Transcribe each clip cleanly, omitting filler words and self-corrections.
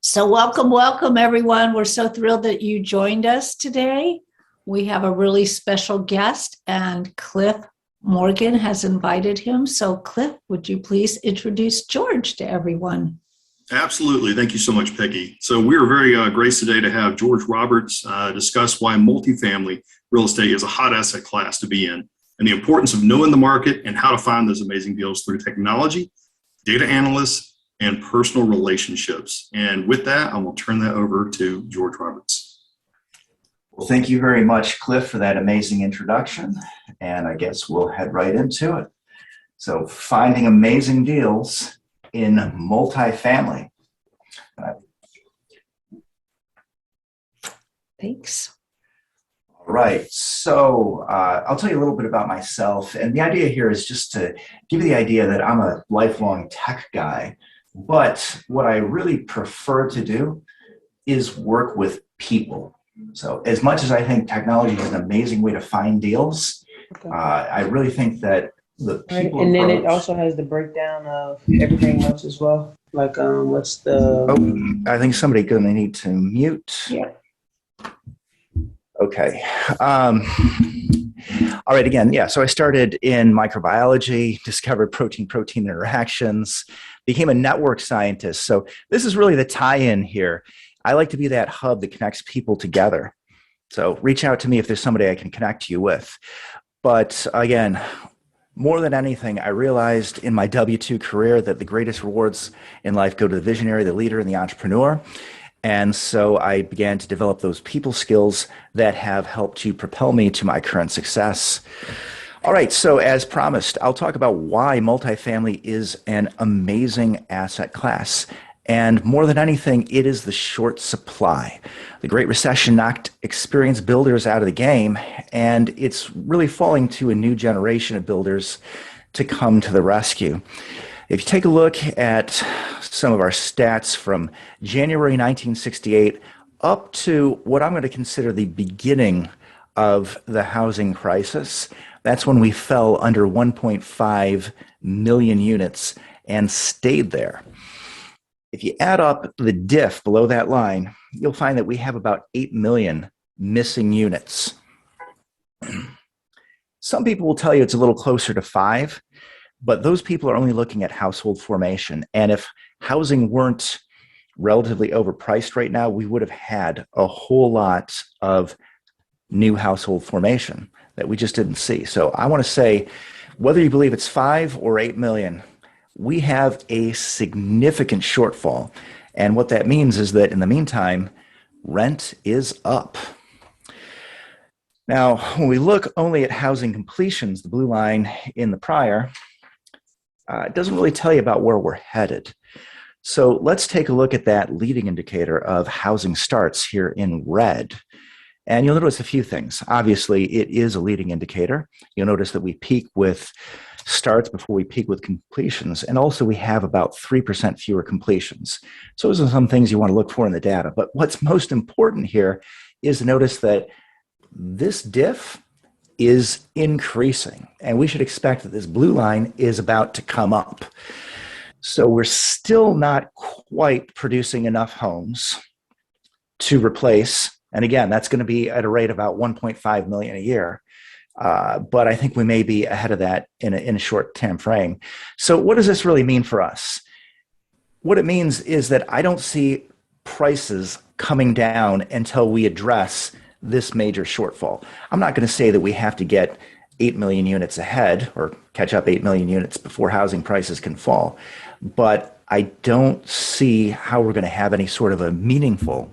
So welcome everyone. We're so thrilled that you joined us today. We have a really special guest and Cliff Morgan has invited him. So Cliff, would you please introduce George to everyone? Absolutely. Thank you so much, Peggy. So we are very graced today to have George Roberts discuss why multifamily real estate is a hot asset class to be in and the importance of knowing the market and how to find those amazing deals through technology, data analysts, and personal relationships. And with that, I will turn that over to George Roberts. Well, thank you very much, Cliff, for that amazing introduction. And I guess we'll head right into it. So finding amazing deals in multifamily. Thanks. All right. So I'll tell you a little bit about myself. And the idea here is just to give you the idea that I'm a lifelong tech guy. But what I really prefer to do is work with people. So as much as I think technology is an amazing way to find deals, I really think that the people And then approach, it also has the breakdown of everything else as well. Like, what's the? Oh, I think somebody's going to need to mute. Yeah. Okay. All right. Again, yeah. So I started in microbiology, discovered protein-protein interactions, became a network scientist. So this is really the tie-in here. I like to be that hub that connects people together. So reach out to me if there's somebody I can connect you with. But again, more than anything, I realized in my W-2 career that the greatest rewards in life go to the visionary, the leader, and the entrepreneur. And so I began to develop those people skills that have helped to propel me to my current success. All right, so as promised, I'll talk about why multifamily is an amazing asset class. And more than anything, it is the short supply. The Great Recession knocked experienced builders out of the game, and it's really falling to a new generation of builders to come to the rescue. If you take a look at some of our stats from January 1968 up to what I'm going to consider the beginning of the housing crisis, that's when we fell under 1.5 million units and stayed there. If you add up the diff below that line, you'll find that we have about 8 million missing units. Some people will tell you it's a little closer to 5, but those people are only looking at household formation. And if housing weren't relatively overpriced right now, we would have had a whole lot of new household formation that we just didn't see. So I want to say, whether you believe it's 5 or 8 million, we have a significant shortfall. And what that means is that in the meantime, rent is up. Now, when we look only at housing completions, the blue line in the prior, it doesn't really tell you about where we're headed. So let's take a look at that leading indicator of housing starts here in red. And you'll notice a few things. Obviously, it is a leading indicator. You'll notice that we peak with starts before we peak with completions. And also we have about 3% fewer completions. So those are some things you want to look for in the data. But what's most important here is to notice that this diff is increasing. And we should expect that this blue line is about to come up. So we're still not quite producing enough homes to replace. And again, that's going to be at a rate of about 1.5 million a year. But I think we may be ahead of that in a short time frame. So what does this really mean for us? What it means is that I don't see prices coming down until we address this major shortfall. I'm not going to say that we have to get 8 million units ahead or catch up 8 million units before housing prices can fall. But I don't see how we're going to have any sort of a meaningful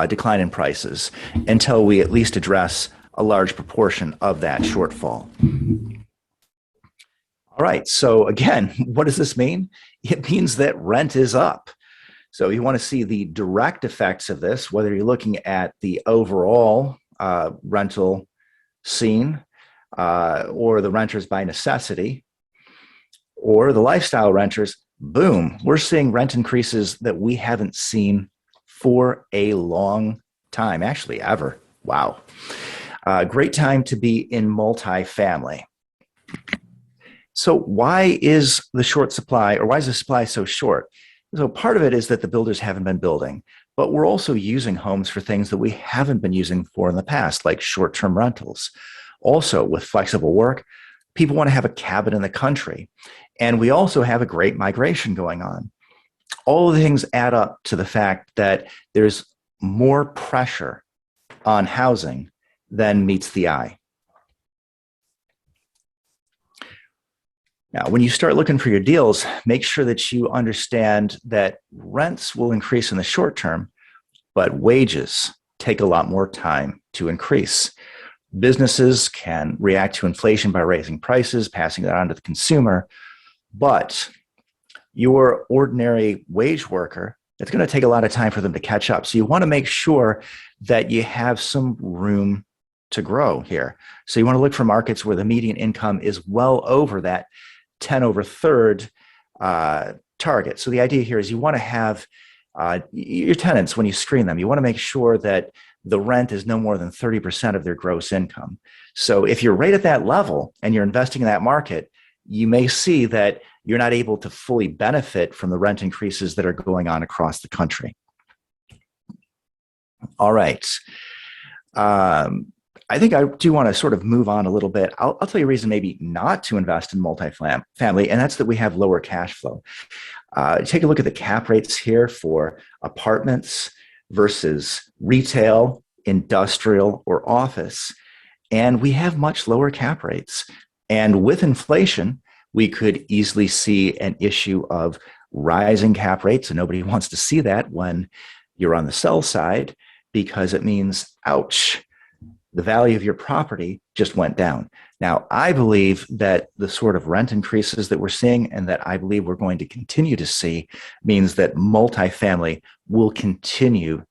decline in prices until we at least address a large proportion of that shortfall. All right, so again, what does this mean? It means that rent is up. So you want to see the direct effects of this, whether you're looking at the overall rental scene or the renters by necessity or the lifestyle renters, boom, we're seeing rent increases that we haven't seen for a long time, actually ever. Wow. Great time to be in multifamily. So why is the short supply, or why is the supply so short? So part of it is that the builders haven't been building, but we're also using homes for things that we haven't been using for in the past, like short-term rentals. Also, with flexible work, people want to have a cabin in the country. And we also have a great migration going on. All of the things add up to the fact that there's more pressure on housing than meets the eye. Now, when you start looking for your deals, make sure that you understand that rents will increase in the short term, but wages take a lot more time to increase. Businesses can react to inflation by raising prices, passing that on to the consumer, but your ordinary wage worker, it's going to take a lot of time for them to catch up. So you want to make sure that you have some room to grow here. So you want to look for markets where the median income is well over that 10 over third target. So the idea here is you want to have your tenants, when you screen them, you want to make sure that the rent is no more than 30% of their gross income. So if you're right at that level and you're investing in that market, you may see that you're not able to fully benefit from the rent increases that are going on across the country. All right. I think I do want to sort of move on a little bit. I'll tell you a reason maybe not to invest in multifamily, and that's that we have lower cash flow. Take a look at the cap rates here for apartments versus retail, industrial, or office, and we have much lower cap rates. And with inflation, we could easily see an issue of rising cap rates, and nobody wants to see that when you're on the sell side, because it means, ouch, the value of your property just went down. Now, I believe that the sort of rent increases that we're seeing and that I believe we're going to continue to see means that multifamily will continue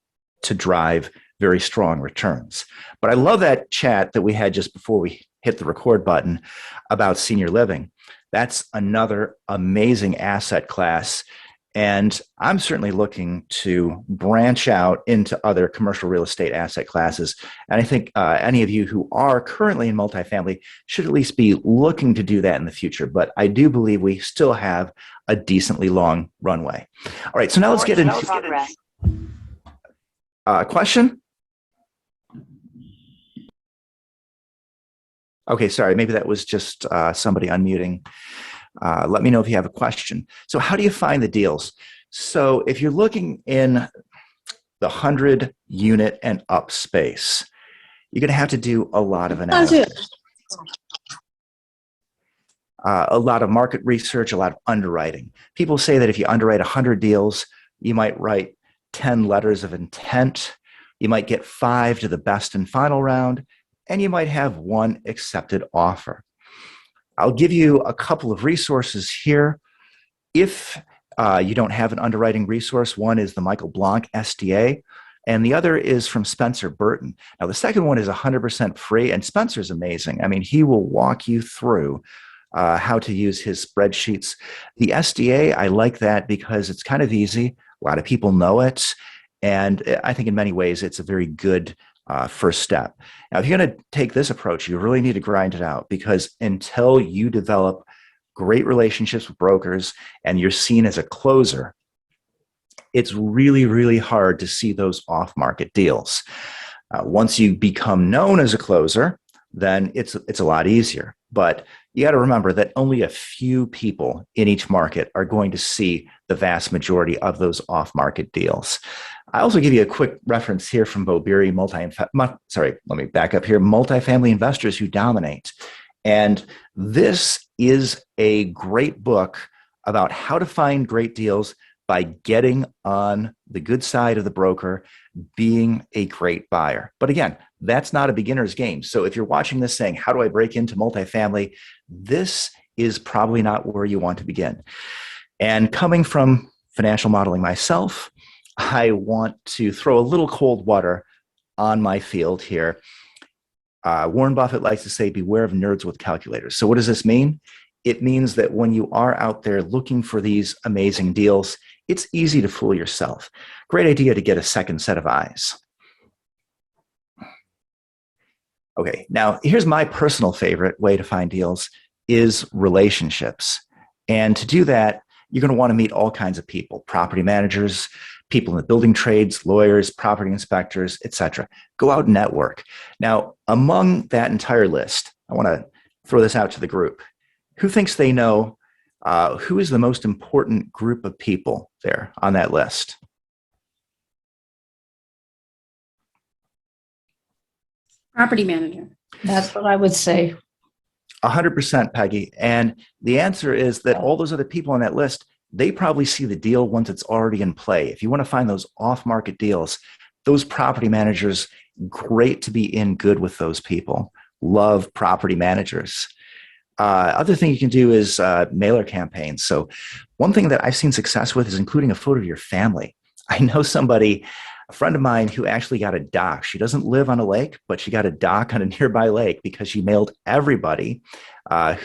to drive very strong returns. But I love that chat that we had just before we hit the record button about senior living. That's another amazing asset class. And I'm certainly looking to branch out into other commercial real estate asset classes. And I think any of you who are currently in multifamily should at least be looking to do that in the future. But I do believe we still have a decently long runway. All right, so now let's get into question. Okay, sorry, maybe that was just somebody unmuting. Let me know if you have a question. So how do you find the deals? So if you're looking in the 100 unit and up space, you're going to have to do a lot of analysis, a lot of market research, a lot of underwriting. People say that if you underwrite 100 deals, you might write 10 letters of intent. You might get 5 to the best and final round, and you might have 1 accepted offer. I'll give you a couple of resources here. If you don't have an underwriting resource, one is the Michael Blanc SDA, and the other is from Spencer Burton. Now, the second one is 100% free, and Spencer's amazing. I mean, he will walk you through how to use his spreadsheets. The SDA, I like that because it's kind of easy. A lot of people know it, and I think in many ways it's a very good first step. Now, if you're going to take this approach, you really need to grind it out, because until you develop great relationships with brokers and you're seen as a closer, it's really, really hard to see those off-market deals. Once you become known as a closer, then it's a lot easier. But you got to remember that only a few people in each market are going to see the vast majority of those off-market deals. I also give you a quick reference here from Bo Beery, Multifamily Investors Who Dominate. And this is a great book about how to find great deals by getting on the good side of the broker, being a great buyer. But again, that's not a beginner's game. So if you're watching this saying, how do I break into multifamily? This is probably not where you want to begin. And coming from financial modeling myself, I want to throw a little cold water on my field here. Warren Buffett likes to say, beware of nerds with calculators. So what does this mean? It means that when you are out there looking for these amazing deals, it's easy to fool yourself. Great idea to get a second set of eyes. Okay, now here's my personal favorite way to find deals is relationships. And to do that, you're going to want to meet all kinds of people, property managers, people in the building trades, lawyers, property inspectors, etc. Go out and network. Now, among that entire list, I want to throw this out to the group. Who thinks they know who is the most important group of people there on that list? Property manager. That's what I would say. 100%, Peggy. And the answer is that all those other people on that list, they probably see the deal once it's already in play. If you want to find those off-market deals, those property managers, great to be in good with those people. Love property managers. Other thing you can do is mailer campaigns. So one thing that I've seen success with is including a photo of your family. I know somebody, a friend of mine, who actually got a dock. She doesn't live on a lake, but she got a dock on a nearby lake because she mailed everybody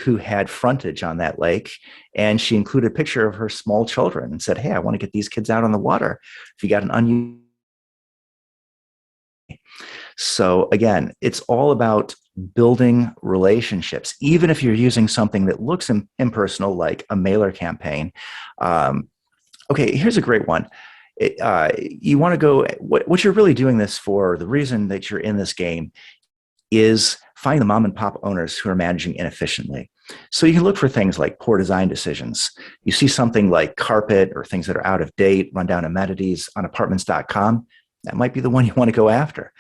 who had frontage on that lake. And she included a picture of her small children and said, hey, I want to get these kids out on the water. If you got an unused. So again, it's all about building relationships, even if you're using something that looks impersonal, like a mailer campaign. Okay, here's a great one. You want to go, what you're really doing this for, the reason that you're in this game is find the mom and pop owners who are managing inefficiently. So you can look for things like poor design decisions. You see something like carpet or things that are out of date, rundown amenities on apartments.com. That might be the one you want to go after.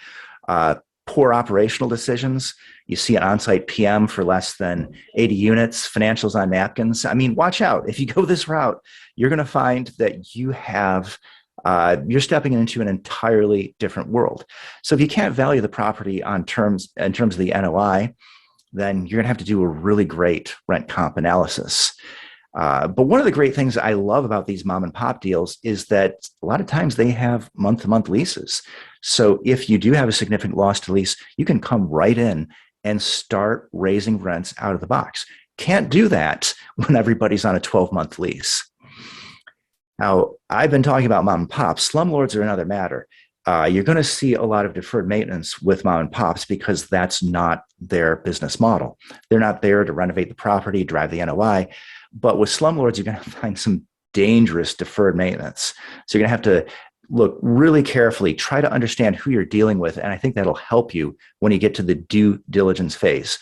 Poor operational decisions. You see an on-site PM for less than 80 units, financials on napkins. I mean, watch out. If you go this route, you're going to find that you're stepping into an entirely different world. So if you can't value the property in terms of the NOI, then you're going to have to do a really great rent comp analysis. But one of the great things I love about these mom and pop deals is that a lot of times they have month-to-month leases. So if you do have a significant loss to lease, you can come right in and start raising rents out of the box. Can't do that when everybody's on a 12-month lease. Now, I've been talking about mom and pops. Slumlords are another matter. You're going to see a lot of deferred maintenance with mom and pops because that's not their business model. They're not there to renovate the property, drive the NOI. But with slumlords, you're going to find some dangerous deferred maintenance. So you're going to have to look really carefully, try to understand who you're dealing with. And I think that'll help you when you get to the due diligence phase.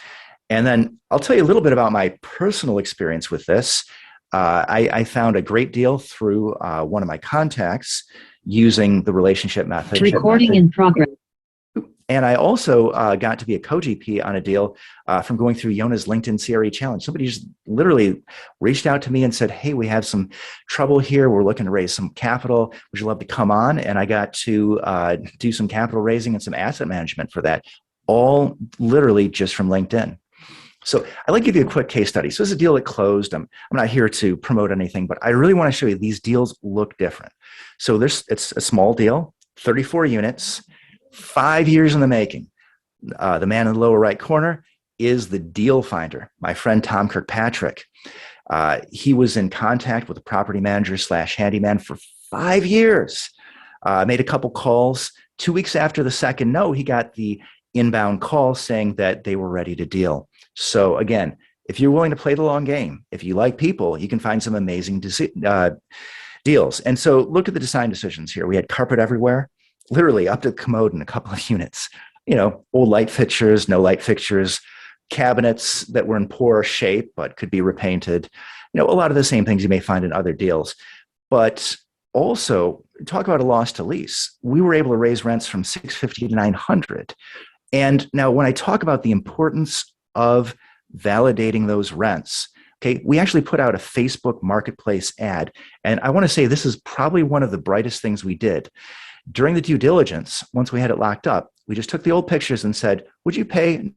And then I'll tell you a little bit about my personal experience with this. I found a great deal through one of my contacts using the relationship method. Recording in progress. And I also got to be a co-GP on a deal from going through Yona's LinkedIn CRE challenge. Somebody just literally reached out to me and said, hey, we have some trouble here. We're looking to raise some capital. Would you love to come on? And I got to do some capital raising and some asset management for that, all literally just from LinkedIn. So I'd like to give you a quick case study. So this is a deal that closed. I'm not here to promote anything, but I really want to show you these deals look different. So it's a small deal, 34 units, 5 years in the making. The man in the lower right corner is the deal finder, my friend Tom Kirkpatrick. He was in contact with the property manager / handyman for 5 years. Made a couple calls. 2 weeks after the second no, he got the inbound call saying that they were ready to deal. So again, if you're willing to play the long game, if you like people, you can find some amazing deals. And so look at the design decisions here. We had carpet everywhere, literally up to the commode in a couple of units. You know, old light fixtures, no light fixtures, cabinets that were in poor shape but could be repainted. You know, a lot of the same things you may find in other deals. But also, talk about a loss to lease. We were able to raise rents from $650 to $900. And now when I talk about the importance of validating those rents, okay, we actually put out a Facebook marketplace ad. And I want to say this is probably one of the brightest things we did. During the due diligence, once we had it locked up, we just took the old pictures and said, would you pay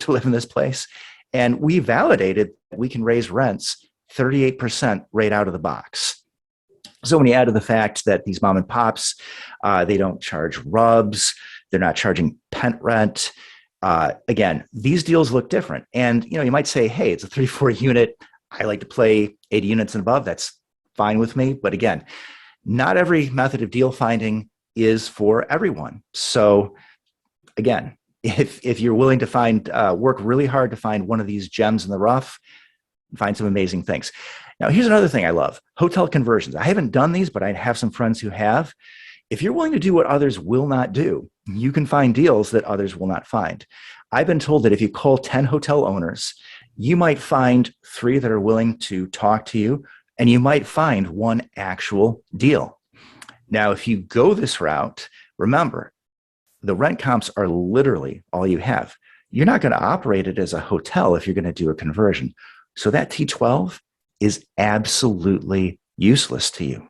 to live in this place? And we validated that we can raise rents 38% right out of the box. So when you add to the fact that these mom and pops, they don't charge rubs, they're not charging pent rent. Again, these deals look different. And, you know, you might say, hey, it's a 34 unit. I like to play 80 units and above. That's fine with me. But again, not every method of deal finding is for everyone. So again, if you're willing to work really hard to find one of these gems in the rough, find some amazing things. Now, here's another thing I love: hotel conversions. I haven't done these, but I have some friends who have. If you're willing to do what others will not do, you can find deals that others will not find. I've been told that if you call 10 hotel owners, you might find 3 that are willing to talk to you, and you might find 1 actual deal. Now, if you go this route, remember, the rent comps are literally all you have. You're not going to operate it as a hotel if you're going to do a conversion. So that T12 is absolutely useless to you.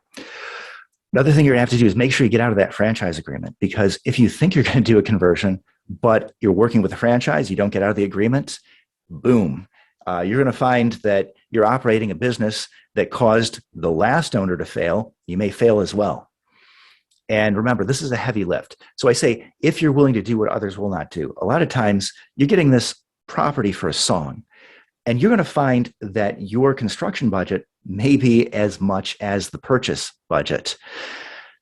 Another thing you're going to have to do is make sure you get out of that franchise agreement, because if you think you're going to do a conversion, but you're working with a franchise, you don't get out of the agreement, boom. You're going to find that you're operating a business that caused the last owner to fail. You may fail as well. And remember, this is a heavy lift. So I say, if you're willing to do what others will not do, a lot of times you're getting this property for a song, and you're going to find that your construction budget may be as much as the purchase budget.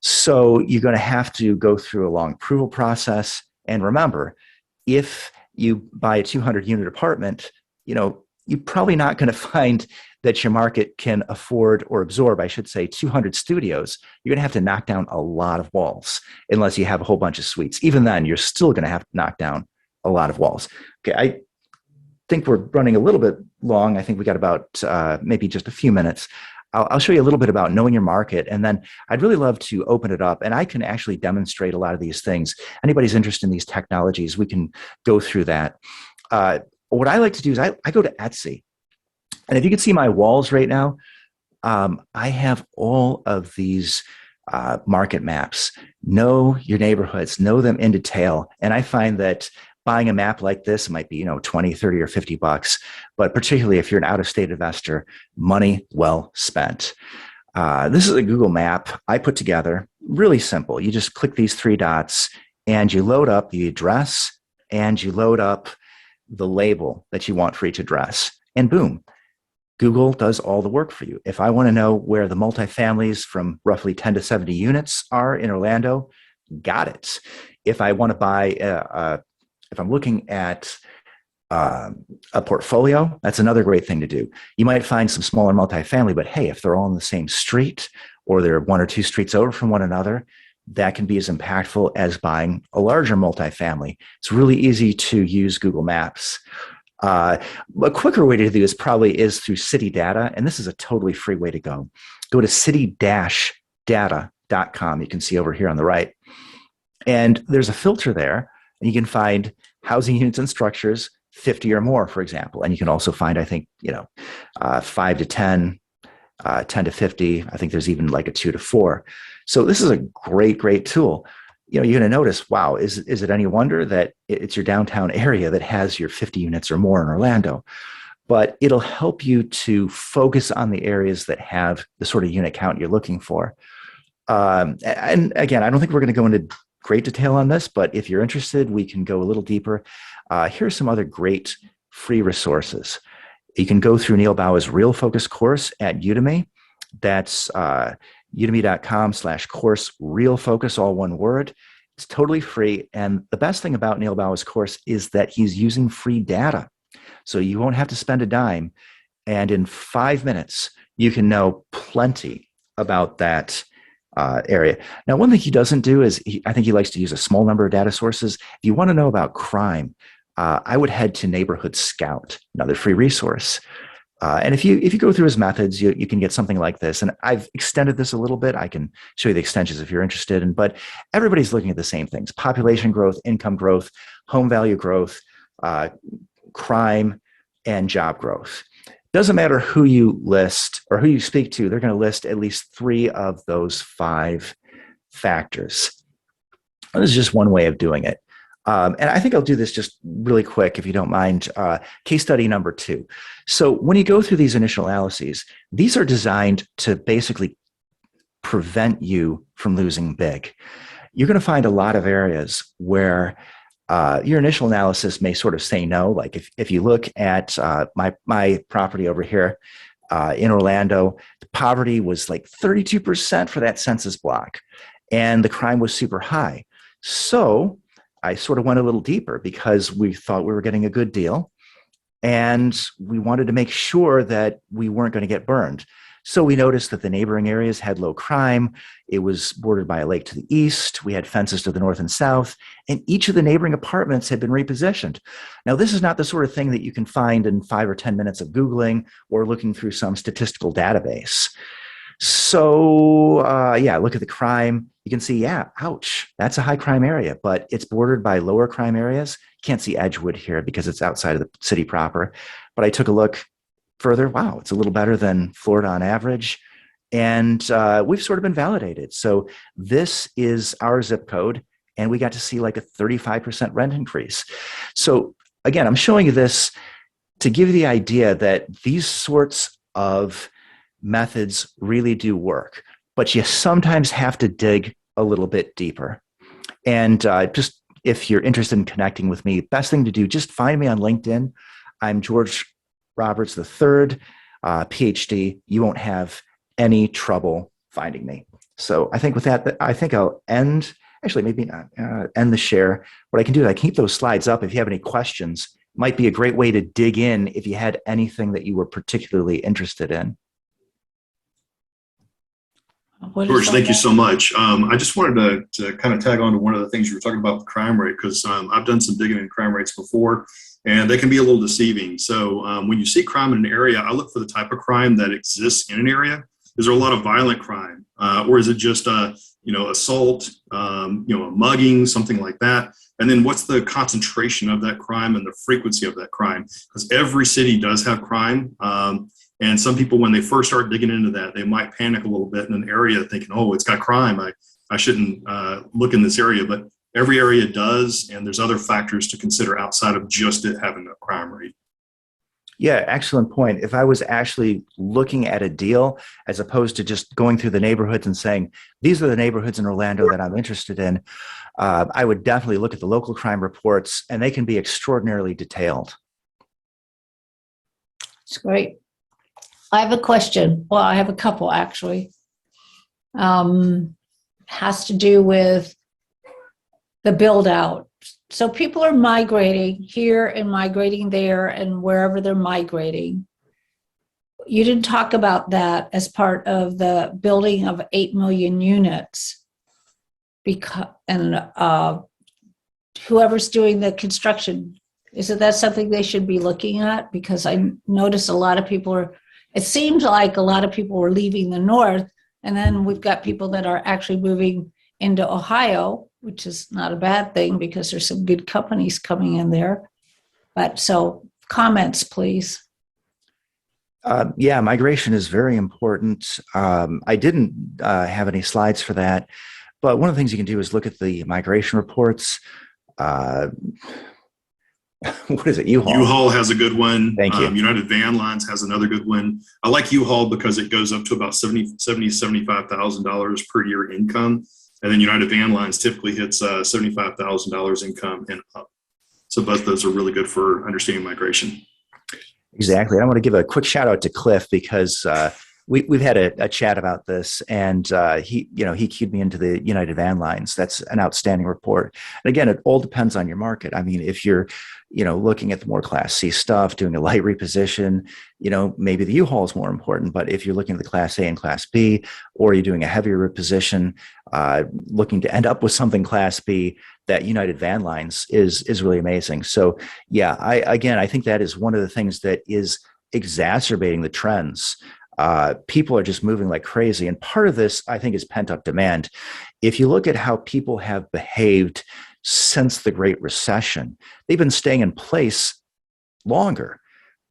So you're going to have to go through a long approval process. And remember, if you buy a 200 unit apartment, you're probably not going to find that your market can afford or absorb, I should say, 200 studios. You're going to have to knock down a lot of walls unless you have a whole bunch of suites. Even then, you're still going to have to knock down a lot of walls. Okay, I think we're running a little bit long. I think we got about maybe just a few minutes. I'll show you a little bit about knowing your market, and then I'd really love to open it up, and I can actually demonstrate a lot of these things. Anybody's interested in these technologies, we can go through that. What I like to do is I go to Etsy, and if you can see my walls right now, I have all of these market maps. Know your neighborhoods, know them in detail, and I find that buying a map like this might be, 20, 30, or $50, but particularly if you're an out-of-state investor, money well spent. This is a Google map I put together, really simple. You just click these 3 dots and you load up the address and you load up the label that you want for each address, and boom, Google does all the work for you. If I want to know where the multifamilies from roughly 10 to 70 units are in Orlando, got it. If I want to buy if I'm looking at a portfolio, that's another great thing to do. You might find some smaller multifamily, but hey, if they're all on the same street or they're 1 or 2 streets over from one another, that can be as impactful as buying a larger multifamily. It's really easy to use Google Maps. A quicker way to do this probably is through City Data, and this is a totally free way to go. Go to city-data.com. You can see over here on the right. And there's a filter there, and you can find housing units and structures 50 or more, for example. And you can also find, I think, 5 to 10, 10 to 50. I think there's even like a 2 to 4. So this is a great tool. You're going to notice, wow, is it any wonder that it's your downtown area that has your 50 units or more in Orlando? But it'll help you to focus on the areas that have the sort of unit count you're looking for. And again, I don't think we're going to go into great detail on this, but if you're interested, we can go a little deeper. Here's some other great free resources. You can go through Neil Bauer's Real Focus course at Udemy. That's udemy.com/course Real Focus, all one word. It's totally free. And the best thing about Neil Bauer's course is that he's using free data. So you won't have to spend a dime. And in 5 minutes, you can know plenty about that area. Now, one thing he doesn't do is I think he likes to use a small number of data sources. If you want to know about crime, I would head to Neighborhood Scout, another free resource. And if you go through his methods, you can get something like this. And I've extended this a little bit. I can show you the extensions if you're interested. But everybody's looking at the same things: population growth, income growth, home value growth, crime, and job growth. Doesn't matter who you list or who you speak to, they're going to list at least 3 of those 5 factors. And this is just one way of doing it. And I think I'll do this just really quick, if you don't mind. Case study number 2. So when you go through these initial analyses, these are designed to basically prevent you from losing big. You're going to find a lot of areas where your initial analysis may sort of say no. Like if you look at my property over here in Orlando, the poverty was like 32% for that census block, and the crime was super high. So I sort of went a little deeper because we thought we were getting a good deal. and we wanted to make sure that we weren't going to get burned. So we noticed that the neighboring areas had low crime. It was bordered by a lake to the east. We had fences to the north and south, and each of the neighboring apartments had been repositioned. Now, this is not the sort of thing that you can find in 5 or 10 minutes of Googling or looking through some statistical database. So, look at the crime. You can see, ouch, that's a high crime area, but it's bordered by lower crime areas. Can't see Edgewood here because it's outside of the city proper. But I took a look further. Wow, it's a little better than Florida on average. And we've sort of been validated. So this is our zip code, and we got to see like a 35% rent increase. So again, I'm showing you this to give you the idea that these sorts of methods really do work, but you sometimes have to dig a little bit deeper. And just if you're interested in connecting with me, best thing to do, just find me on LinkedIn. I'm George Roberts III, PhD. You won't have any trouble finding me. So I think with that, I think I'll end, actually maybe end the share. What I can do is I keep those slides up. If you have any questions, might be a great way to dig in if you had anything that you were particularly interested in. George, thank you so much. I just wanted to kind of tag on to one of the things you were talking about, the crime rate, because I've done some digging in crime rates before, and they can be a little deceiving. So when you see crime in an area, I look for the type of crime that exists in an area. Is there a lot of violent crime, or is it just assault, a mugging, something like that? And then what's the concentration of that crime and the frequency of that crime? Because every city does have crime. And some people, when they first start digging into that, they might panic a little bit in an area thinking, oh, it's got crime. I shouldn't look in this area. But every area does, and there's other factors to consider outside of just it having a crime rate. Yeah, excellent point. If I was actually looking at a deal as opposed to just going through the neighborhoods and saying, these are the neighborhoods in Orlando that I'm interested in, I would definitely look at the local crime reports, and they can be extraordinarily detailed. It's great. I have a question. Well, I have a couple actually. Has to do with the build out. So people are migrating here and migrating there and wherever they're migrating. You didn't talk about that as part of the building of 8 million units. Whoever's doing the construction, isn't that something they should be looking at? Because I notice a lot of people it seems like a lot of people are leaving the north, and then we've got people that are actually moving into Ohio, which is not a bad thing because there's some good companies coming in there. But so comments, please. Migration is very important. I didn't have any slides for that, but one of the things you can do is look at the migration reports. What is it? U-Haul. U-Haul has a good one. Thank you. United Van Lines has another good one. I like U-Haul because it goes up to about $75,000 per year income. And then United Van Lines typically hits $75,000 income and up. So both those are really good for understanding migration. Exactly. I want to give a quick shout out to Cliff because we've had a chat about this, and he cued me into the United Van Lines. That's an outstanding report. And again, it all depends on your market. I mean, if you're looking at the more Class C stuff, doing a light reposition, maybe the U-Haul is more important. But if you're looking at the Class A and Class B, or you're doing a heavier reposition, looking to end up with something Class B, that United Van Lines is really amazing. So yeah, I think that is one of the things that is exacerbating the trends. People are just moving like crazy. And part of this, I think, is pent-up demand. If you look at how people have behaved since the Great Recession, they've been staying in place longer.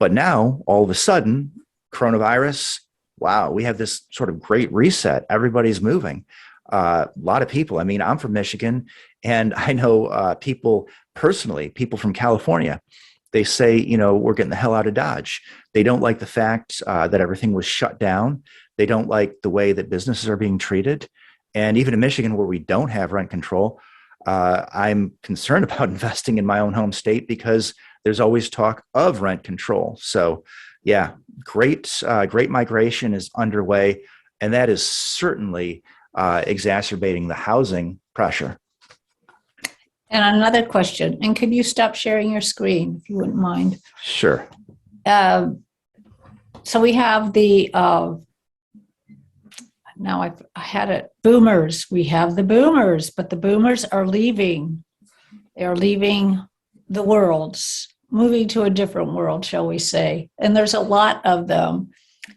But now, all of a sudden, coronavirus, wow, we have this sort of great reset. Everybody's moving. A lot of people. I mean, I'm from Michigan, and I know people personally, people from California. They say, we're getting the hell out of Dodge. They don't like the fact that everything was shut down. They don't like the way that businesses are being treated. And even in Michigan, where we don't have rent control, I'm concerned about investing in my own home state because there's always talk of rent control. So yeah, great migration is underway. And that is certainly exacerbating the housing pressure. And another question, and could you stop sharing your screen if you wouldn't mind? Sure. so we have the, now I had it, boomers. We have the boomers, but the boomers are leaving. They're leaving the worlds, moving to a different world, shall we say. And there's a lot of them.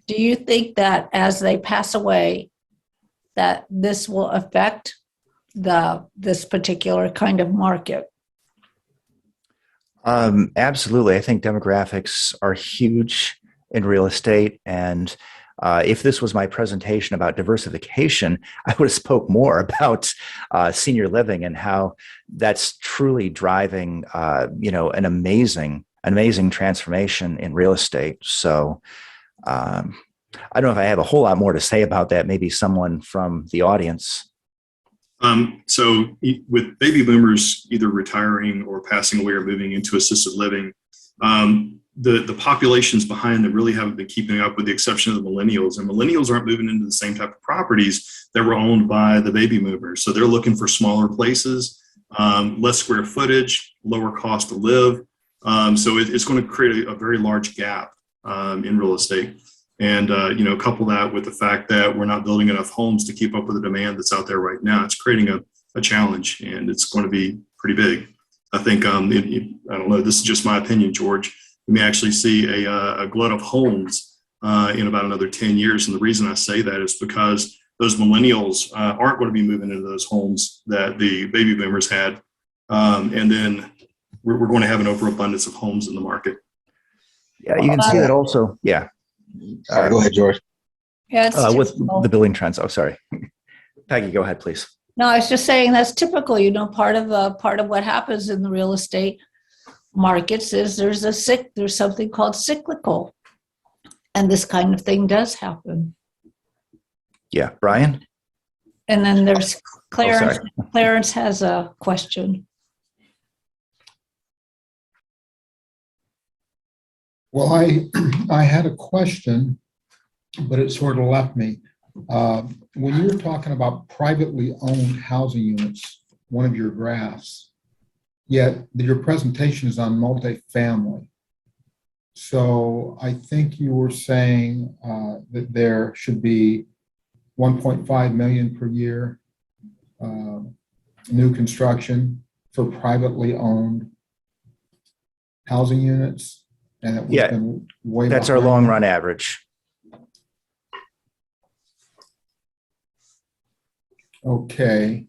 Do you think that as they pass away, that this will affect this particular kind of market? Absolutely. I think demographics are huge in real estate. And if this was my presentation about diversification, I would have spoke more about senior living and how that's truly driving, an amazing transformation in real estate. So I don't know if I have a whole lot more to say about that. Maybe someone from the audience. So with baby boomers either retiring or passing away or moving into assisted living, the populations behind them really haven't been keeping up, with the exception of the millennials. And millennials aren't moving into the same type of properties that were owned by the baby boomers. So they're looking for smaller places, less square footage, lower cost to live. So it's going to create a very large gap in real estate. And, couple that with the fact that we're not building enough homes to keep up with the demand that's out there right now. It's creating a challenge, and it's going to be pretty big. I think, I don't know, this is just my opinion, George. We may actually see a glut of homes in about another 10 years. And the reason I say that is because those millennials aren't going to be moving into those homes that the baby boomers had. And then we're going to have an overabundance of homes in the market. Yeah, you can see that also. Yeah. Sorry, go ahead, George. Yeah, it's With typical. the building trends. Oh, sorry. Peggy, go ahead, please. No, I was just saying that's typical. Part of what happens in the real estate markets is there's something called cyclical, and this kind of thing does happen. Yeah, Brian. And then there's Clarence. sorry. Clarence has a question. Well, I had a question, but it sort of left me. When you were talking about privately owned housing units, one of your graphs, yet your presentation is on multifamily. So I think you were saying that there should be 1.5 million per year new construction for privately owned housing units. And it Yeah, been way that's our behind long that. run average. Okay.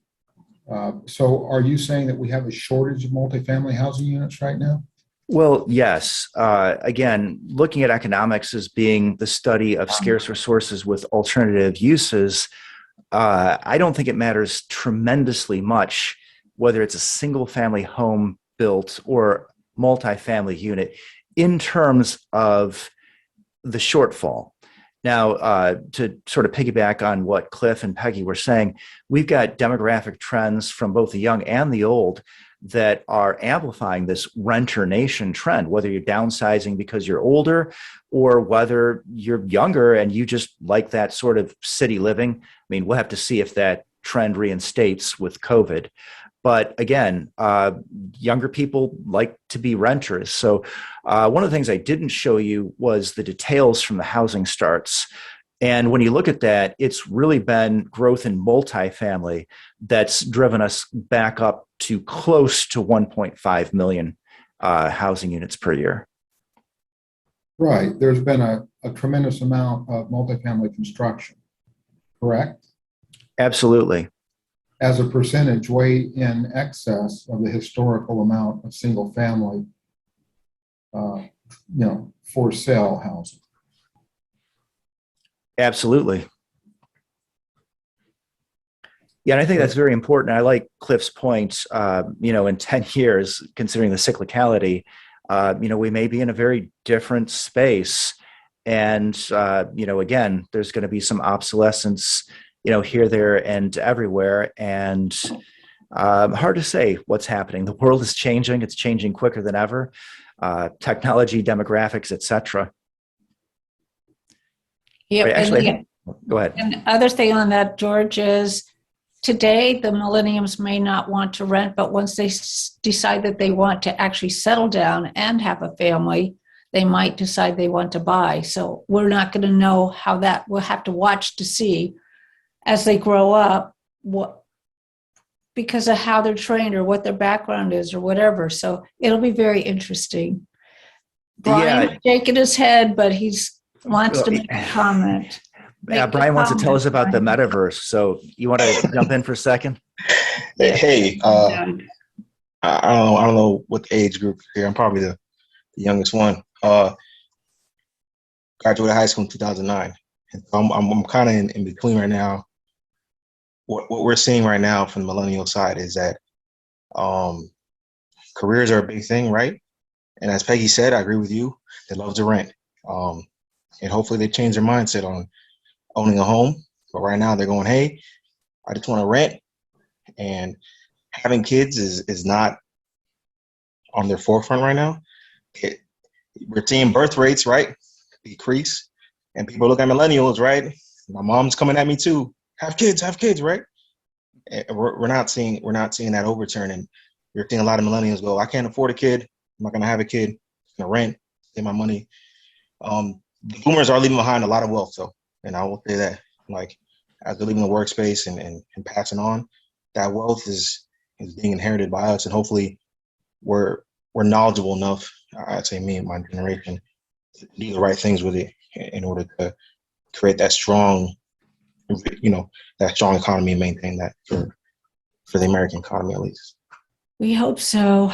So are you saying that we have a shortage of multifamily housing units right now? Well, yes. Again, looking at economics as being the study of scarce resources with alternative uses, I don't think it matters tremendously much whether it's a single family home built or multifamily unit in terms of the shortfall. Now, to sort of piggyback on what Cliff and Peggy were saying, we've got demographic trends from both the young and the old that are amplifying this renter nation trend, whether you're downsizing because you're older or whether you're younger and you just like that sort of city living. I mean, we'll have to see if that trend reinstates with COVID. But again, younger people like to be renters. So one of the things I didn't show you was the details from the housing starts. And when you look at that, it's really been growth in multifamily that's driven us back up to close to 1.5 million housing units per year. Right. There's been a tremendous amount of multifamily construction, correct? Absolutely. As a percentage, way in excess of the historical amount of single family, for sale housing. Absolutely. Yeah, and I think that's very important. I like Cliff's point, in 10 years, considering the cyclicality, we may be in a very different space. And, again, there's going to be some obsolescence, here, there, and everywhere. And hard to say what's happening. The world is changing. It's changing quicker than ever. Technology, demographics, etc. Yeah, Right, actually, and go ahead. the other thing on that, George, is today the millennials may not want to rent, but once they decide that they want to actually settle down and have a family, they might decide they want to buy. So we're not going to know how that, we'll have to watch to see as they grow up what, because of how they're trained or what their background is or whatever. So it'll be very interesting. Brian's shaking his head, but he's wants to make a comment. Yeah, Brian wants to tell us about the metaverse. So you want to jump in for a second? Yeah. Hey, I don't know what age group here. I'm probably the youngest one. Graduated high school in 2009. And so I'm kind of in between right now. What we're seeing right now from the millennial side is that careers are a big thing, right? And as Peggy said, I agree with you. They love to rent. And hopefully they change their mindset on owning a home. But right now they're going, hey, I just want to rent. And having kids is not on their forefront right now. We're seeing birth rates, right, decrease. And people look at millennials, right? My mom's coming at me too. Have kids, right? And we're not seeing that overturn. And you're seeing a lot of millennials go, I can't afford a kid. I'm not going to have a kid. I'm going to rent, pay my money. The boomers are leaving behind a lot of wealth, though. And I will say that, like, as they're leaving the workspace and passing on, that wealth is being inherited by us. And hopefully we're knowledgeable enough, I'd say me and my generation, to do the right things with it in order to create that strong, that strong economy and maintain that for the American economy, at least. We hope so.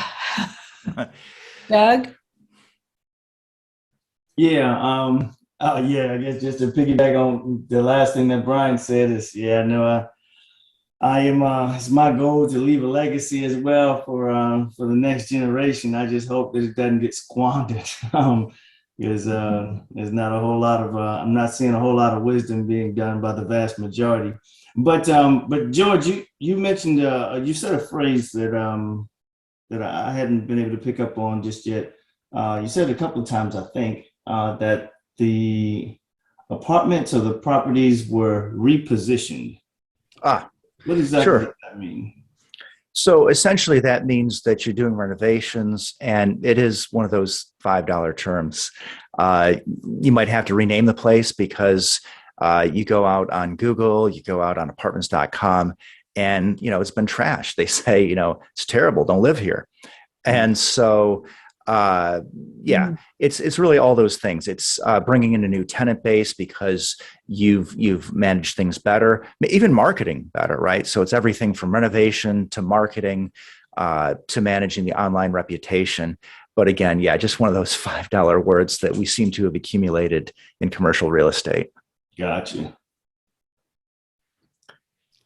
Doug? Yeah, I guess just to piggyback on the last thing that Brian said is, I am, it's my goal to leave a legacy as well for the next generation. I just hope that it doesn't get squandered, because there's not a whole lot of, I'm not seeing a whole lot of wisdom being done by the vast majority. But George, you mentioned, you said a phrase that I hadn't been able to pick up on just yet. You said a couple of times, I think, that the apartments or the properties were repositioned. What exactly does that mean? So essentially that means that you're doing renovations, and it is one of those $5 terms. You might have to rename the place because you go out on Google, you go out on apartments.com, and it's been trashed. They say, it's terrible, don't live here. And so it's really all those things. It's bringing in a new tenant base because you've managed things better, even marketing better, right? So it's everything from renovation to marketing to managing the online reputation. But again, just one of those $5 words that we seem to have accumulated in commercial real estate. Gotcha.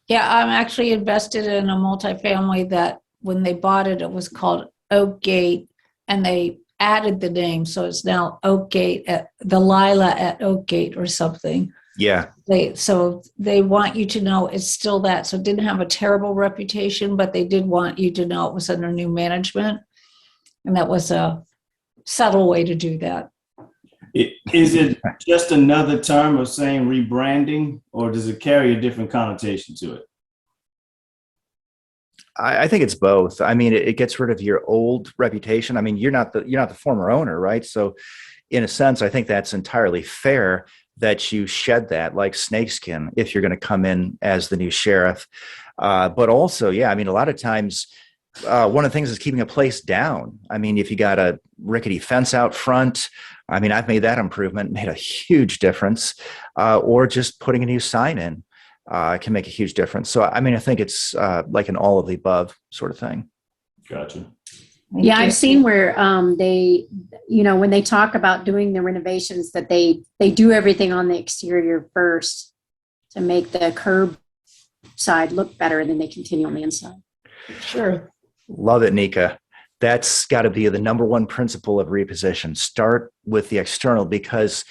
Yeah, I'm actually invested in a multifamily that when they bought it, it was called Oakgate, and they added the name. So it's now Oakgate at the Lila at Oakgate or something. Yeah. So they want you to know it's still that. So it didn't have a terrible reputation, but they did want you to know it was under new management. And that was a subtle way to do that. Is it just another term of saying rebranding, or does it carry a different connotation to it? I think it's both. I mean, it gets rid of your old reputation. I mean, you're not the former owner, right? So in a sense, I think that's entirely fair that you shed that like snakeskin if you're going to come in as the new sheriff. But also, I mean, a lot of times, one of the things is keeping a place down. I mean, if you got a rickety fence out front, I mean, I've made that improvement, made a huge difference, or just putting a new sign in. Can make a huge difference. So, I mean, I think it's like an all of the above sort of thing. Gotcha. Yeah, I've seen where they, when they talk about doing the renovations, that they do everything on the exterior first to make the curb side look better, and then they continue on the inside. Sure. Love it, Nika. That's got to be the number one principle of reposition. Start with the external, because,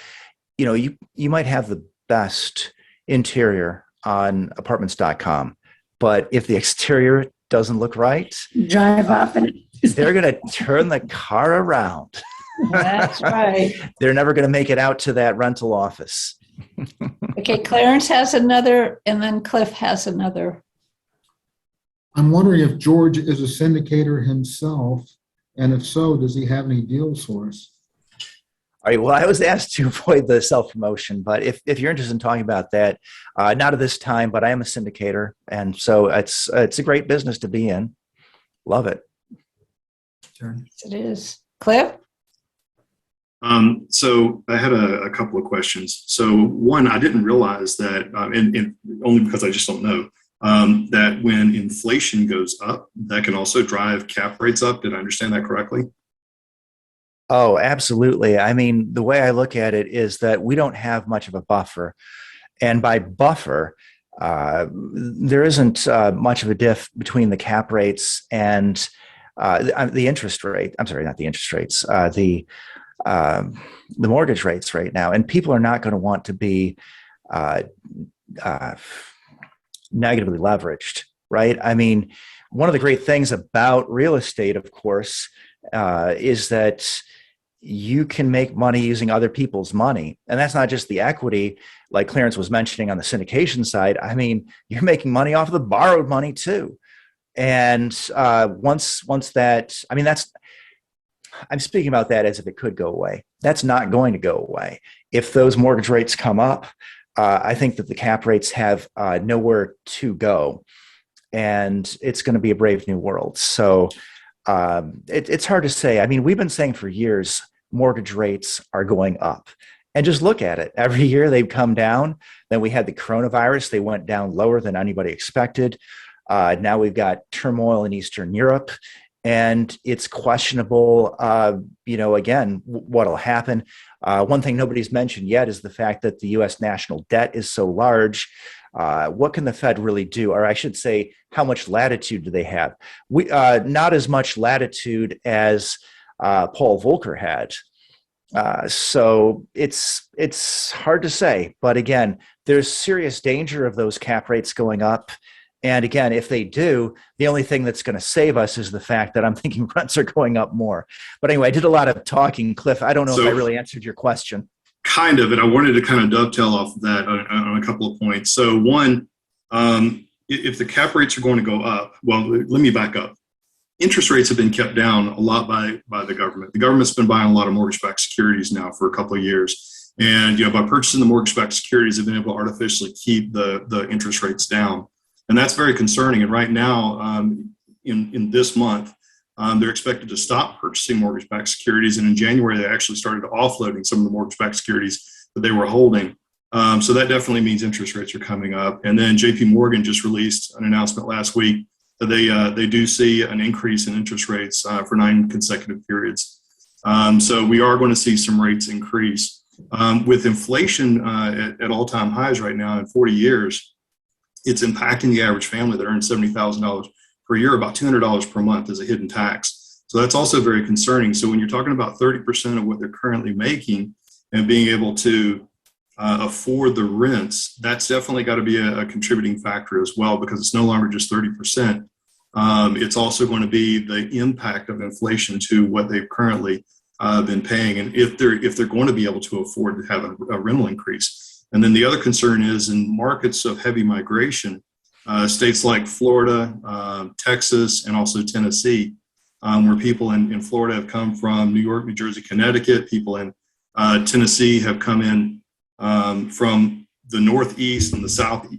you might have the best interior on apartments.com, but if the exterior doesn't look right, Drive up and they're going to turn the car around. That's right. They're never going to make it out to that rental office. Okay, Clarence has another, and then Cliff has another. I'm wondering if George is a syndicator himself, and if so, does he have any deals for us? All right. Well, I was asked to avoid the self promotion, but if you're interested in talking about that, not at this time, but I am a syndicator, and so it's a great business to be in. Love it. It is. Cliff? So I had a couple of questions. So one, I didn't realize that, and only because I just don't know, that when inflation goes up, that can also drive cap rates up. Did I understand that correctly? Oh, absolutely. I mean, the way I look at it is that we don't have much of a buffer. And by buffer, there isn't much of a diff between the cap rates and the interest rate. I'm sorry, not the interest rates, the mortgage rates right now. And people are not going to want to be uh, uh, negatively leveraged, right? I mean, one of the great things about real estate, of course, is that you can make money using other people's money. And that's not just the equity, like Clarence was mentioning on the syndication side. I mean, you're making money off of the borrowed money too. And once that, I mean, I'm speaking about that as if it could go away. That's not going to go away. If those mortgage rates come up, I think that the cap rates have nowhere to go. And it's going to be a brave new world. So it's hard to say. I mean, we've been saying for years, mortgage rates are going up. And just look at it. Every year they've come down. Then we had the coronavirus. They went down lower than anybody expected. Now we've got turmoil in Eastern Europe. And it's questionable, again, what'll happen. One thing nobody's mentioned yet is the fact that the U.S. national debt is so large. What can the Fed really do? Or I should say, how much latitude do they have? Not as much latitude as Paul Volcker had. So it's hard to say. But again, there's serious danger of those cap rates going up. And again, if they do, the only thing that's going to save us is the fact that I'm thinking rents are going up more. But anyway, I did a lot of talking, Cliff. I don't know if I really answered your question. Kind of, and I wanted to kind of dovetail off of that on a couple of points. So one, if the cap rates are going to go up, well, let me back up. Interest rates have been kept down a lot by the government. The government's been buying a lot of mortgage-backed securities now for a couple of years. And by purchasing the mortgage-backed securities, they've been able to artificially keep the interest rates down. And that's very concerning. And right now, in this month, they're expected to stop purchasing mortgage-backed securities. And in January, they actually started offloading some of the mortgage-backed securities that they were holding. So that definitely means interest rates are coming up. And then JP Morgan just released an announcement last week that they do see an increase in interest rates for 9 consecutive periods. So we are going to see some rates increase. With inflation at all-time highs right now in 40 years, it's impacting the average family that earns $70,000 per year. About $200 per month as a hidden tax. So that's also very concerning. So when you're talking about 30% of what they're currently making and being able to afford the rents, that's definitely got to be a contributing factor as well, because it's no longer just 30%. It's also going to be the impact of inflation to what they've currently been paying, and if they're going to be able to afford to have a rental increase. And then the other concern is in markets of heavy migration, states like Florida, Texas, and also Tennessee, where people in Florida have come from New York, New Jersey, Connecticut. People in Tennessee have come in from the Northeast and the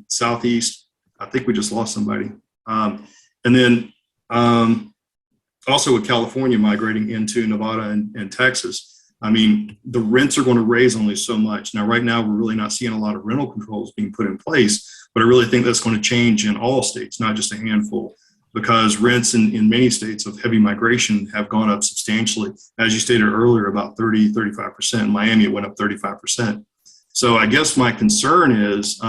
Southeast. I think we just lost somebody. And then also with California migrating into Nevada and Texas. I mean, the rents are going to raise only so much. Now, right now, we're really not seeing a lot of rental controls being put in place, but I really think that's going to change in all states, not just a handful, because rents in many states of heavy migration have gone up substantially. As you stated earlier, about 35%. In Miami, it went up 35%. So I guess my concern is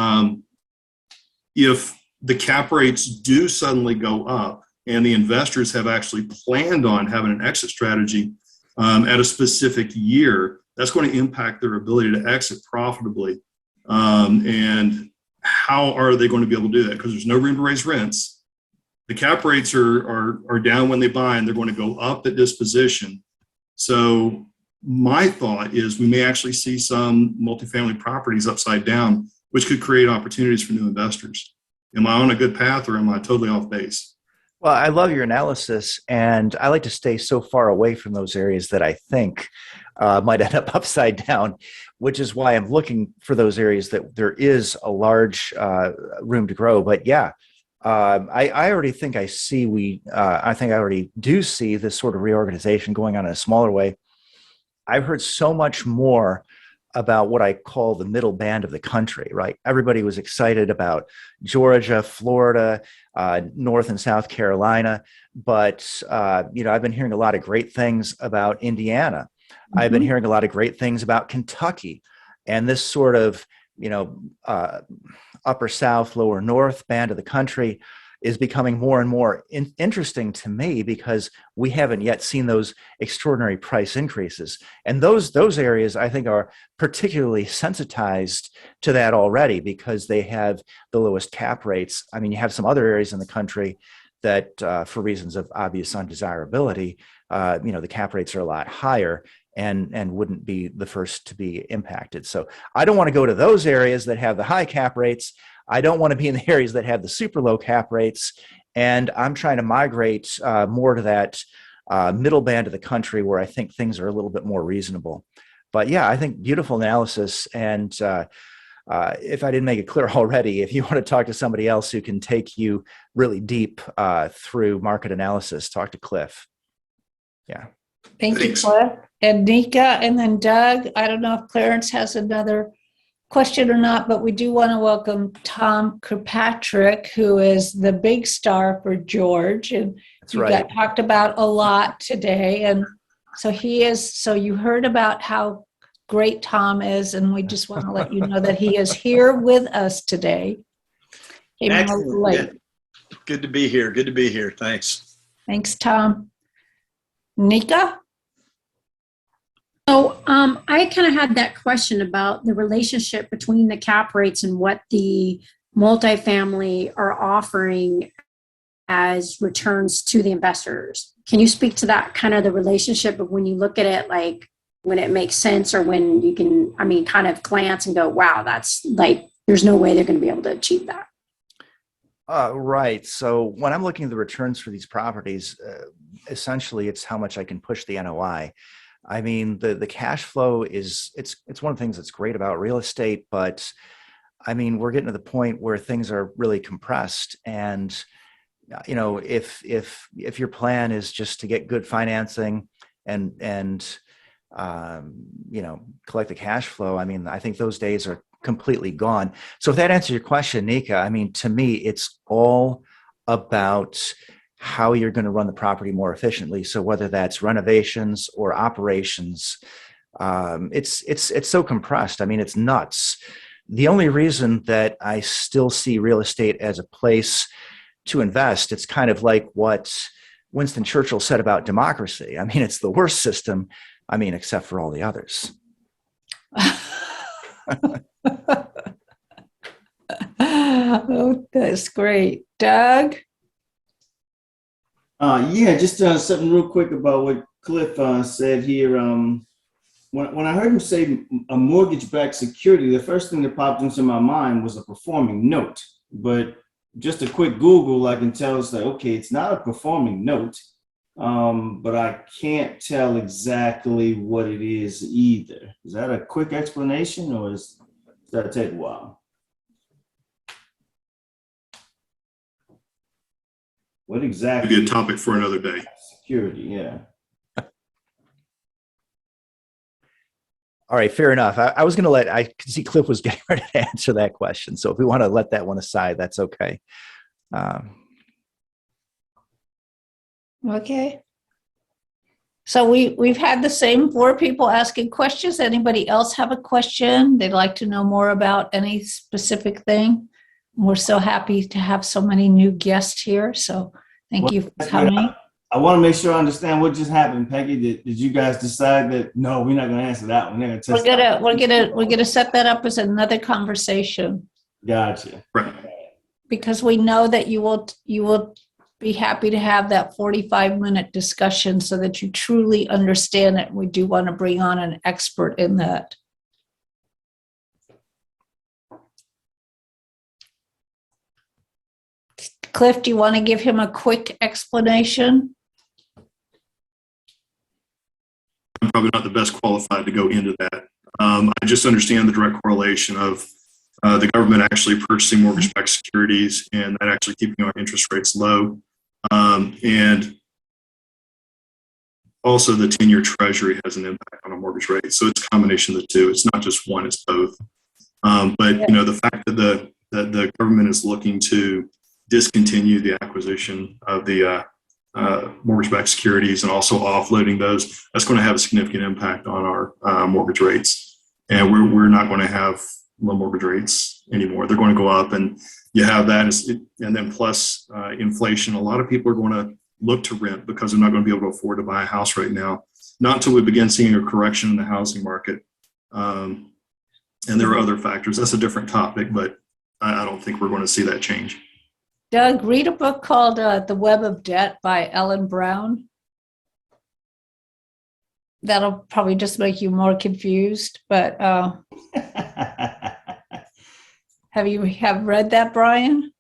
if the cap rates do suddenly go up and the investors have actually planned on having an exit strategy at a specific year, that's going to impact their ability to exit profitably. And how are they going to be able to do that? Because there's no room to raise rents. The cap rates are down when they buy, and they're going to go up at disposition. So my thought is we may actually see some multifamily properties upside down, which could create opportunities for new investors. Am I on a good path, or am I totally off base? Well, I love your analysis, and I like to stay so far away from those areas that I think might end up upside down, which is why I'm looking for those areas that there is a large room to grow. But yeah, I already think I see I think I already do see this sort of reorganization going on in a smaller way. I've heard so much more about what I call the middle band of the country, right? Everybody was excited about Georgia, Florida, North and South Carolina, but I've been hearing a lot of great things about Indiana. I've been hearing a lot of great things about Kentucky, and this sort of upper South, lower North band of the country is becoming more and more interesting to me because we haven't yet seen those extraordinary price increases. And those areas, I think, are particularly sensitized to that already because they have the lowest cap rates. I mean, you have some other areas in the country that, for reasons of obvious undesirability, the cap rates are a lot higher and wouldn't be the first to be impacted. So I don't want to go to those areas that have the high cap rates. I don't want to be in the areas that have the super low cap rates. And I'm trying to migrate more to that middle band of the country where I think things are a little bit more reasonable. But yeah, I think beautiful analysis. And if I didn't make it clear already, if you want to talk to somebody else who can take you really deep through market analysis, talk to Cliff. Yeah. Thank you, Thanks. Cliff. And Nika, and then Doug. I don't know if Clarence has another question or not, but we do want to welcome Tom Kirkpatrick, who is the big star for George. And That's you right. got talked about a lot today. And so so you heard about how great Tom is, and we just want to let you know that he is here with us today. Came in a little late. Yeah. Good to be here. Good to be here. Thanks. Thanks, Tom. Nika? So I kind of had that question about the relationship between the cap rates and what the multifamily are offering as returns to the investors. Can you speak to that kind of the relationship of when you look at it, like when it makes sense or when you can, kind of glance and go, wow, that's like, there's no way they're going to be able to achieve that. Right. So when I'm looking at the returns for these properties, essentially it's how much I can push the NOI. I mean, the cash flow it's one of the things that's great about real estate, but I mean, we're getting to the point where things are really compressed. And, if your plan is just to get good financing and collect the cash flow, I mean, I think those days are completely gone. So if that answers your question, Nika, I mean, to me, it's all about how you're going to run the property more efficiently. So whether that's renovations or operations, it's so compressed. I mean, it's nuts. The only reason that I still see real estate as a place to invest, it's kind of like what Winston Churchill said about democracy. I mean, it's the worst system, except for all the others. Oh, that's great. Doug? Just something real quick about what Cliff said here. When I heard him say a mortgage-backed security, the first thing that popped into my mind was a performing note. But just a quick Google, I can tell it's like, okay, it's not a performing note, but I can't tell exactly what it is either. Is that a quick explanation, or does that take a while? What exactly? A good topic for another day. Security, yeah. All right, fair enough. I was going to I could see Cliff was getting ready to answer that question. So if we want to let that one aside, that's okay. Okay. So we've had the same 4 people asking questions. Anybody else have a question? They'd like to know more about any specific thing? We're so happy to have so many new guests here. So thank you for coming. I want to make sure I understand what just happened, Peggy. Did you guys decide that no, we're not going to answer that one? We're gonna set that up as another conversation. Gotcha. Right. Because we know that you will be happy to have that 45-minute discussion so that you truly understand it. We do want to bring on an expert in that. Cliff, do you want to give him a quick explanation? I'm probably not the best qualified to go into that. I just understand the direct correlation of the government actually purchasing mortgage-backed securities and that actually keeping our interest rates low. And also the 10-year treasury has an impact on our mortgage rate. So it's a combination of the two. It's not just one, it's both. But you know, the fact that the government is looking to discontinue the acquisition of the mortgage-backed securities and also offloading those, that's going to have a significant impact on our mortgage rates. And we're not going to have low mortgage rates anymore. They're going to go up, and you have that, and then plus inflation. A lot of people are going to look to rent because they're not going to be able to afford to buy a house right now. Not until we begin seeing a correction in the housing market. And there are other factors. That's a different topic, but I don't think we're going to see that change. Doug, read a book called The Web of Debt by Ellen Brown. That'll probably just make you more confused, but have you read that, Brian?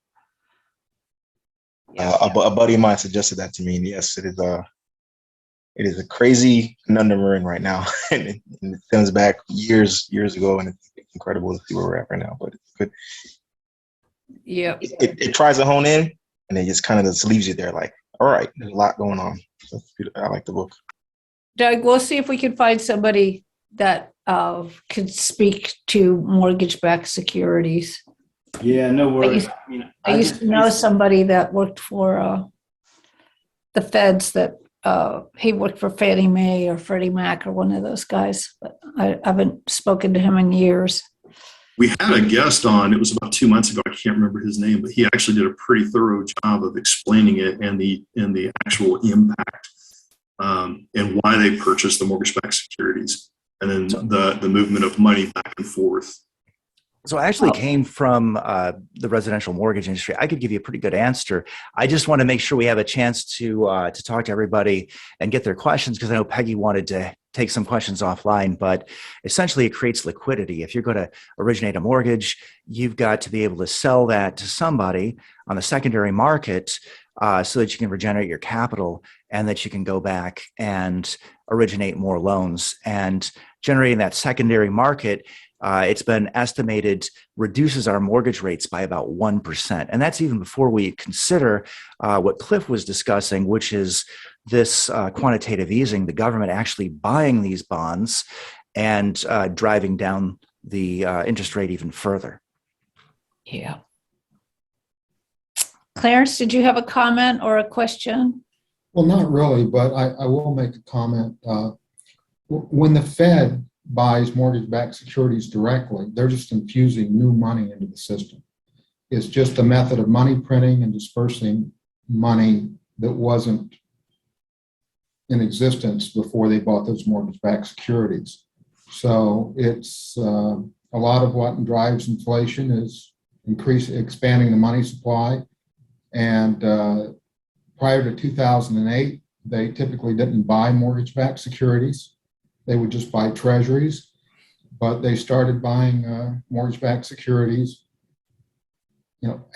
A buddy of mine suggested that to me, and yes, it is a crazy conundrum we're in right now, and it comes back years ago, and it's incredible to see where we're at right now. But it's good. Yeah. It tries to hone in, and it just kind of just leaves you there, like, all right, there's a lot going on. So I like the book. Doug, we'll see if we can find somebody that could speak to mortgage-backed securities. Yeah, no worries. I used to know somebody that worked for the feds that he worked for Fannie Mae or Freddie Mac or one of those guys, but I haven't spoken to him in years. We had a guest on, it was about 2 months ago, I can't remember his name, but he actually did a pretty thorough job of explaining it and the actual impact and why they purchased the mortgage-backed securities, and then the movement of money back and forth. So I actually came from the residential mortgage industry. I could give you a pretty good answer. I just want to make sure we have a chance to talk to everybody and get their questions, because I know Peggy wanted to take some questions offline, but essentially it creates liquidity. If you're going to originate a mortgage, you've got to be able to sell that to somebody on the secondary market so that you can regenerate your capital and that you can go back and originate more loans. And generating that secondary market, it's been estimated, reduces our mortgage rates by about 1%. And that's even before we consider what Cliff was discussing, which is this quantitative easing, the government actually buying these bonds and driving down the interest rate even further. Yeah. Clarence, did you have a comment or a question? Well, not really, but I will make a comment. When the Fed buys mortgage-backed securities directly, they're just infusing new money into the system. It's just a method of money printing and dispersing money that wasn't in existence before they bought those mortgage-backed securities. So it's a lot of what drives inflation is expanding the money supply. And prior to 2008, they typically didn't buy mortgage-backed securities. They would just buy treasuries, but they started buying mortgage-backed securities,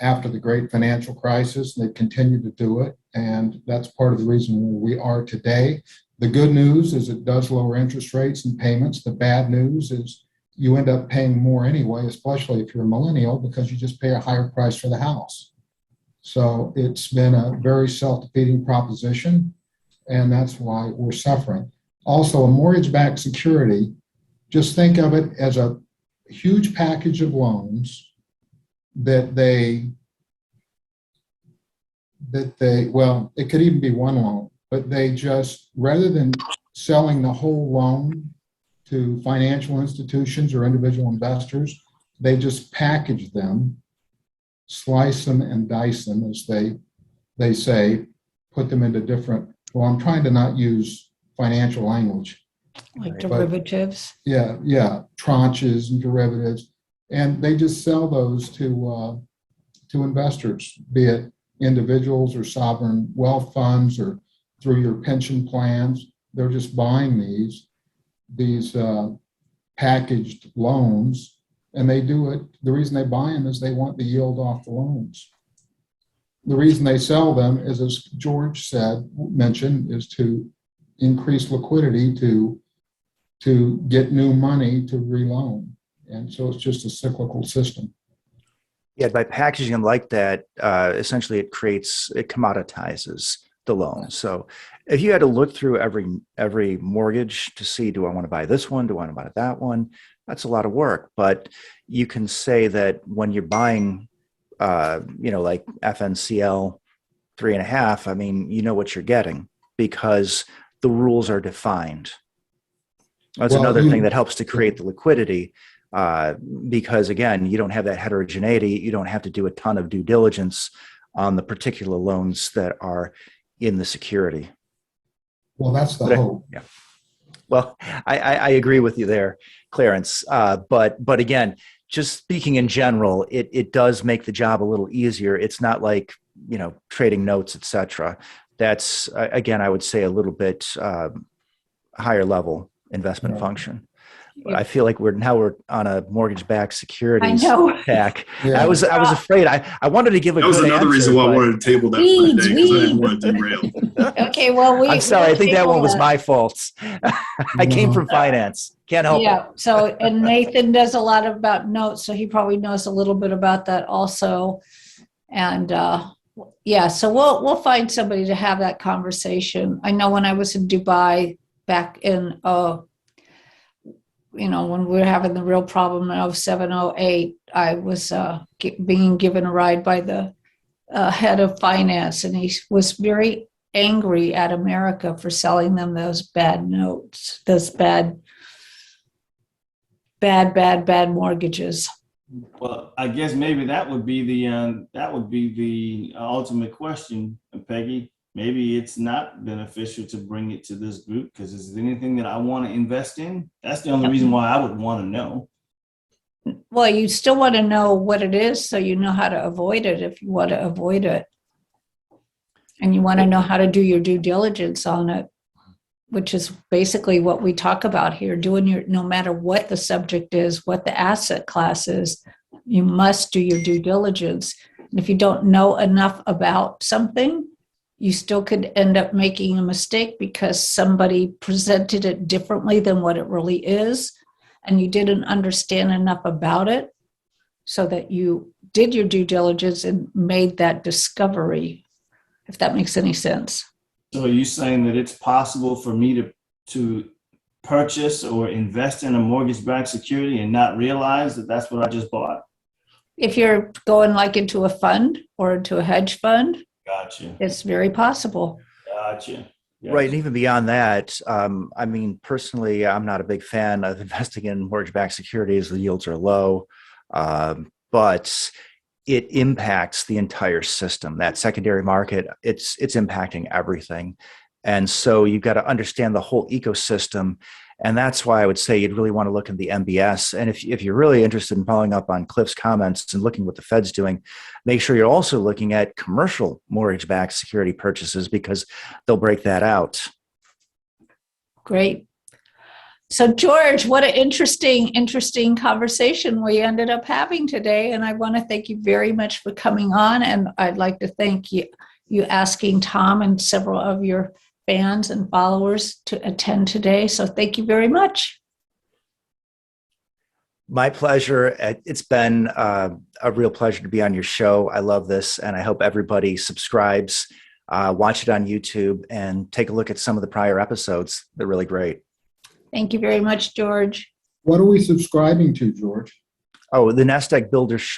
after the great financial crisis. They continued to do it, and that's part of the reason where we are today. The good news is it does lower interest rates and payments. The bad news is you end up paying more anyway, especially if you're a millennial, because you just pay a higher price for the house. So it's been a very self-defeating proposition, and that's why we're suffering. Also, a mortgage-backed security, just think of it as a huge package of loans that well, it could even be one loan, but they just, rather than selling the whole loan to financial institutions or individual investors, they just package them, slice them and dice them, as they say, put them into different, well, I'm trying to not use financial language. Like derivatives? Yeah, tranches and derivatives. And they just sell those to investors, be it individuals or sovereign wealth funds or through your pension plans. They're just buying these packaged loans, and they do it. The reason they buy them is they want the yield off the loans. The reason they sell them is, as George mentioned, is to increase liquidity to to get new money to reloan. And so it's just a cyclical system. Yeah, by packaging them like that, essentially it commoditizes the loan. So if you had to look through every mortgage to see, do I want to buy this one? Do I want to buy that one? That's a lot of work. But you can say that when you're buying, like FNCL 3.5, I mean, you know what you're getting because the rules are defined. That's another thing that helps to create the liquidity. Because again, you don't have that heterogeneity. You don't have to do a ton of due diligence on the particular loans that are in the security. Well, that's the hope. Yeah. Well, I agree with you there, Clarence. But again, just speaking in general, it does make the job a little easier. It's not like, trading notes, etc. That's again, I would say a little bit higher level investment function. But I feel like we're on a mortgage-backed securities tack. Yeah. I was afraid. I wanted to give a That was good another answer, reason why I but- wanted to table that for today because I didn't want to derail. Okay, well, I'm sorry. I think that one was my fault. I came from finance. Can't help it. Yeah, so, and Nathan does a lot about notes, so he probably knows a little bit about that also. And so we'll find somebody to have that conversation. I know when I was in Dubai back in, when we were having the real problem in 07, 08, I was being given a ride by the head of finance, and he was very angry at America for selling them those bad notes, those bad mortgages. Well, I guess maybe that would be the ultimate question, Peggy. Maybe it's not beneficial to bring it to this group because is there anything that I want to invest in? That's the only reason why I would want to know. Well, you still want to know what it is so you know how to avoid it if you want to avoid it. And you want to know how to do your due diligence on it, which is basically what we talk about here, no matter what the subject is, what the asset class is, you must do your due diligence. And if you don't know enough about something, you still could end up making a mistake because somebody presented it differently than what it really is, and you didn't understand enough about it so that you did your due diligence and made that discovery, if that makes any sense. So are you saying that it's possible for me to purchase or invest in a mortgage-backed security and not realize that that's what I just bought? If you're going like into a fund or into a hedge fund, Gotcha. it's very possible. Gotcha. Right. And even beyond that, I mean, personally, I'm not a big fan of investing in mortgage-backed securities. The yields are low, but it impacts the entire system. That secondary market, it's impacting everything. And so you've got to understand the whole ecosystem. And that's why I would say you'd really want to look at the MBS. And if you're really interested in following up on Cliff's comments and looking what the Fed's doing, make sure you're also looking at commercial mortgage-backed security purchases because they'll break that out. Great. So George, what an interesting conversation we ended up having today. And I want to thank you very much for coming on. And I'd like to thank you asking Tom and several of your fans and followers to attend today. So thank you very much. My pleasure. It's been a real pleasure to be on your show. I love this, and I hope everybody subscribes, watch it on YouTube, and take a look at some of the prior episodes. They're really great. Thank you very much, George. What are we subscribing to, George? Oh, the Nest Egg Builder Show.